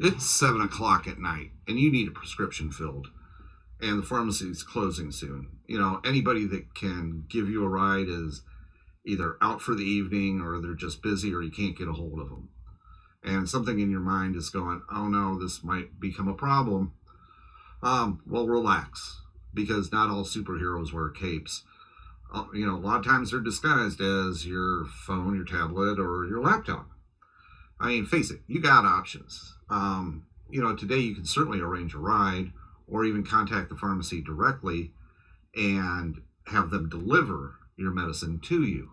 It's 7 o'clock at night and you need a prescription filled and the pharmacy's closing soon. Anybody that can give you a ride is either out for the evening or they're just busy or you can't get a hold of them. And something in your mind is going, oh no, this might become a problem. Well, relax, because not all superheroes wear capes. A lot of times they're disguised as your phone, your tablet, or your laptop. I mean, face it, you got options. Today you can certainly arrange a ride or even contact the pharmacy directly and have them deliver your medicine to you.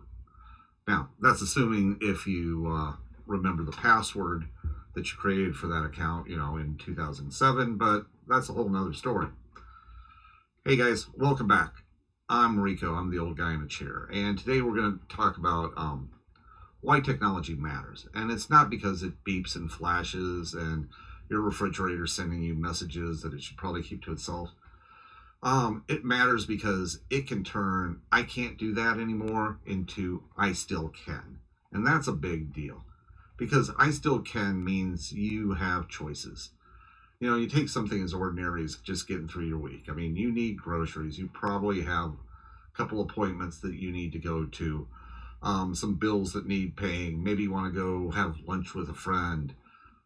Now, that's assuming if you remember the password that you created for that account, in 2007, but that's a whole nother story. Hey guys, welcome back. I'm Rico. I'm the old guy in a chair. And today we're going to talk about why technology matters. And it's not because it beeps and flashes and your refrigerator sending you messages that it should probably keep to itself. It matters because it can turn I can't do that anymore into I still can. And that's a big deal, because I still can means you have choices. You take something as ordinary as just getting through your week. I mean, you need groceries. You probably have a couple appointments that you need to go to, some bills that need paying. Maybe you want to go have lunch with a friend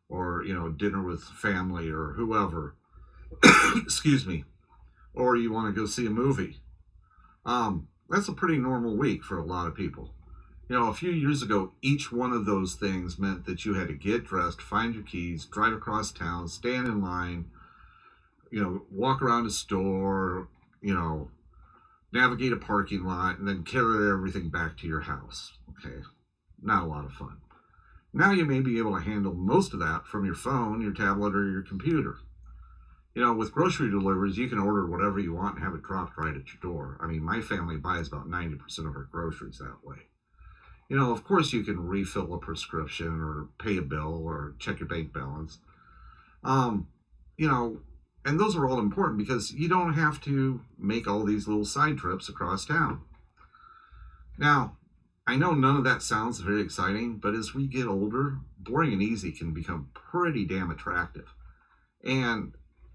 or, dinner with family or whoever. Excuse me. Or you want to go see a movie. That's a pretty normal week for a lot of people. A few years ago, each one of those things meant that you had to get dressed, find your keys, drive across town, stand in line, walk around a store, navigate a parking lot, and then carry everything back to your house. Okay, not a lot of fun. Now you may be able to handle most of that from your phone, your tablet, or your computer. With grocery deliveries, you can order whatever you want and have it dropped right at your door. I mean, my family buys about 90% of our groceries that way. Of course you can refill a prescription or pay a bill or check your bank balance. And those are all important because you don't have to make all these little side trips across town. Now, I know none of that sounds very exciting, but as we get older, boring and easy can become pretty damn attractive. And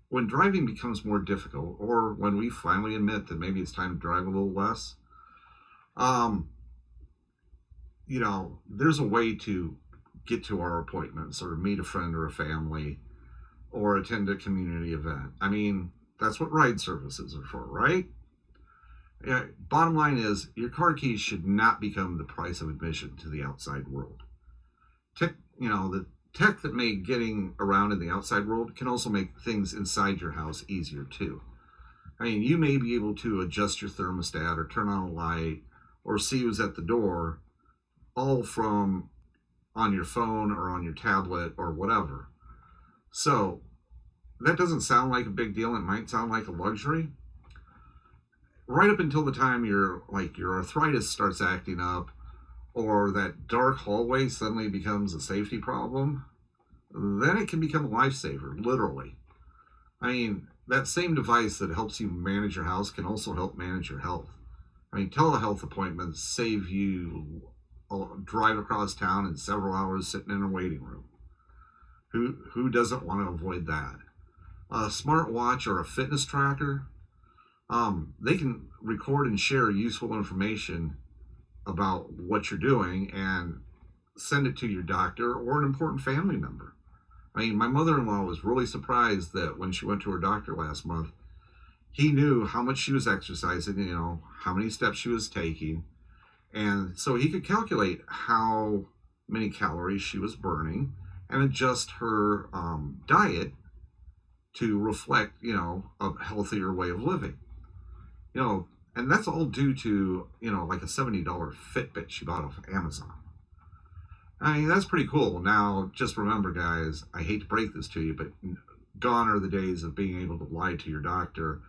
when driving becomes more difficult, or when we finally admit that maybe it's time to drive a little less, there's a way to get to our appointments or meet a friend or a family or attend a community event. I mean, that's what ride services are for, right? Yeah, bottom line is your car keys should not become the price of admission to the outside world. The tech that made getting around in the outside world can also make things inside your house easier too. I mean, you may be able to adjust your thermostat or turn on a light or see who's at the door, all from on your phone or on your tablet or whatever. So that doesn't sound like a big deal. It might sound like a luxury. Right up until the time your arthritis starts acting up or that dark hallway suddenly becomes a safety problem, then it can become a lifesaver, literally. I mean, that same device that helps you manage your house can also help manage your health. I mean, telehealth appointments save you drive across town and several hours sitting in a waiting room. Who doesn't want to avoid that? A smartwatch or a fitness tracker, they can record and share useful information about what you're doing and send it to your doctor or an important family member. I mean, my mother-in-law was really surprised that when she went to her doctor last month, he knew how much she was exercising, how many steps she was taking. And so he could calculate how many calories she was burning and adjust her diet to reflect, a healthier way of living. And that's all due to, like a $70 Fitbit she bought off of Amazon. I mean, that's pretty cool. Now, just remember, guys, I hate to break this to you, but gone are the days of being able to lie to your doctor,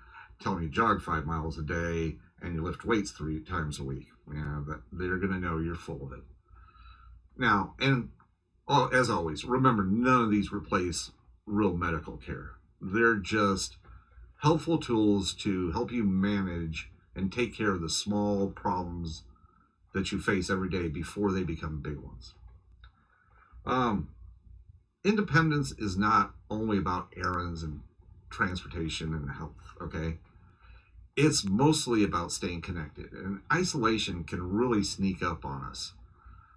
telling you jog 5 miles a day and you lift weights 3 times a week. That they're going to know you're full of it. Now, and as always, remember, none of these replace real medical care. They're just helpful tools to help you manage and take care of the small problems that you face every day before they become big ones. independence is not only about errands and transportation and health, okay? It's mostly about staying connected. And isolation can really sneak up on us.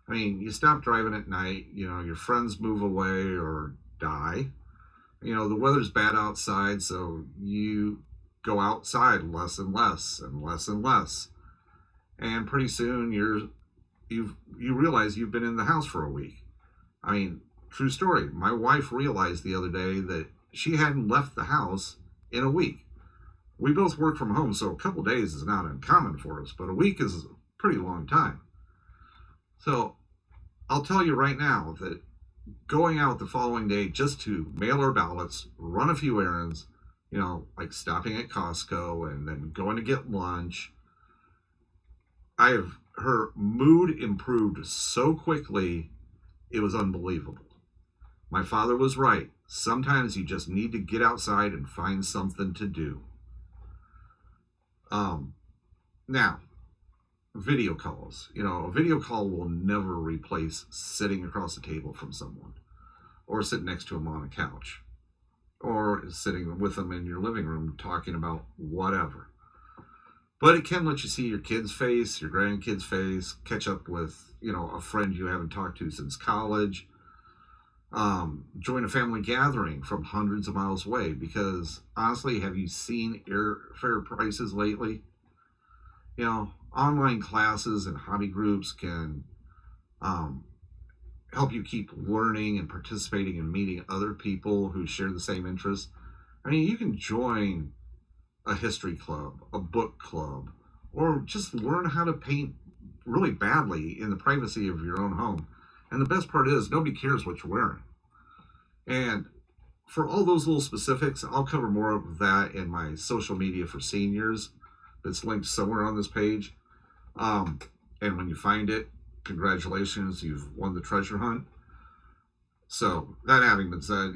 I mean, you stop driving at night, your friends move away or die. The weather's bad outside, so you go outside less and less and less and less. And pretty soon you realize you've been in the house for a week. I mean, true story. My wife realized the other day that she hadn't left the house in a week. We both work from home, so a couple days is not uncommon for us, but a week is a pretty long time. So I'll tell you right now that going out the following day just to mail our ballots, run a few errands, like stopping at Costco and then going to get lunch, her mood improved so quickly, it was unbelievable. My father was right. Sometimes you just need to get outside and find something to do. Now, video calls. A video call will never replace sitting across the table from someone, or sitting next to them on a couch, or sitting with them in your living room talking about whatever. But it can let you see your kid's face, your grandkid's face, catch up with, a friend you haven't talked to since college, join a family gathering from hundreds of miles away. Because honestly, have you seen airfare prices lately? Online classes and hobby groups can help you keep learning and participating and meeting other people who share the same interests. I mean, you can join a history club, a book club, or just learn how to paint really badly in the privacy of your own home. And the best part is nobody cares what you're wearing. And for all those little specifics, I'll cover more of that in my social media for seniors that's linked somewhere on this page. And when you find it, congratulations, you've won the treasure hunt. So that having been said,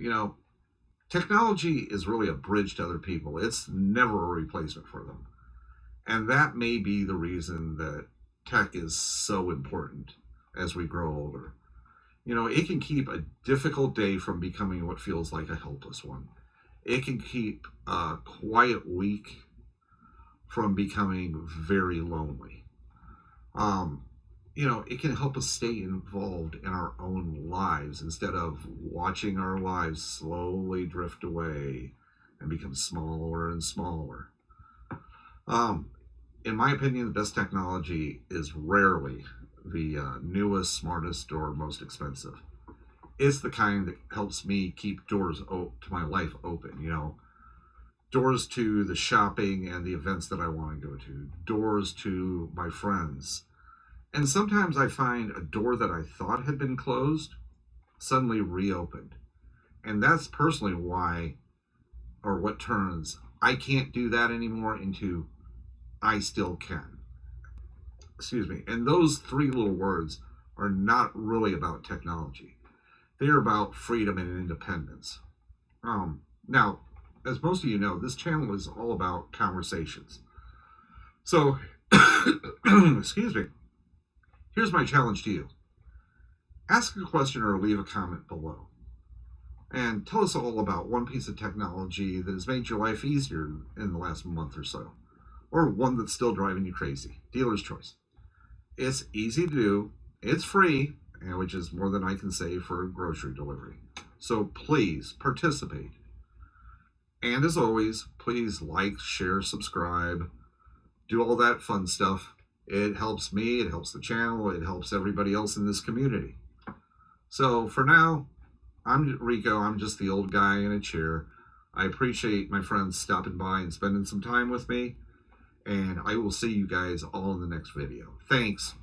technology is really a bridge to other people. It's never a replacement for them. And that may be the reason that tech is so important as we grow older. It can keep a difficult day from becoming what feels like a helpless one. It can keep a quiet week from becoming very lonely. It can help us stay involved in our own lives instead of watching our lives slowly drift away and become smaller and smaller. In my opinion, the best technology is rarely the newest, smartest, or most expensive. It's the kind that helps me keep doors to my life open, doors to the shopping and the events that I want to go to, doors to my friends. And sometimes I find a door that I thought had been closed suddenly reopened. And that's personally why, or what turns I can't do that anymore into I still can. Excuse me. And those three little words are not really about technology. They're about freedom and independence. Now, as most of you know, this channel is all about conversations. So, excuse me. Here's my challenge to you. Ask a question or leave a comment below. And tell us all about one piece of technology that has made your life easier in the last month or so. Or one that's still driving you crazy. Dealer's choice. It's easy to do. It's free, which is more than I can say for grocery delivery. So please participate. And as always, please like, share, subscribe, do all that fun stuff. It helps me, it helps the channel, it helps everybody else in this community. So for now, I'm Rico. I'm just the old guy in a chair. I appreciate my friends stopping by and spending some time with me. And I will see you guys all in the next video. Thanks.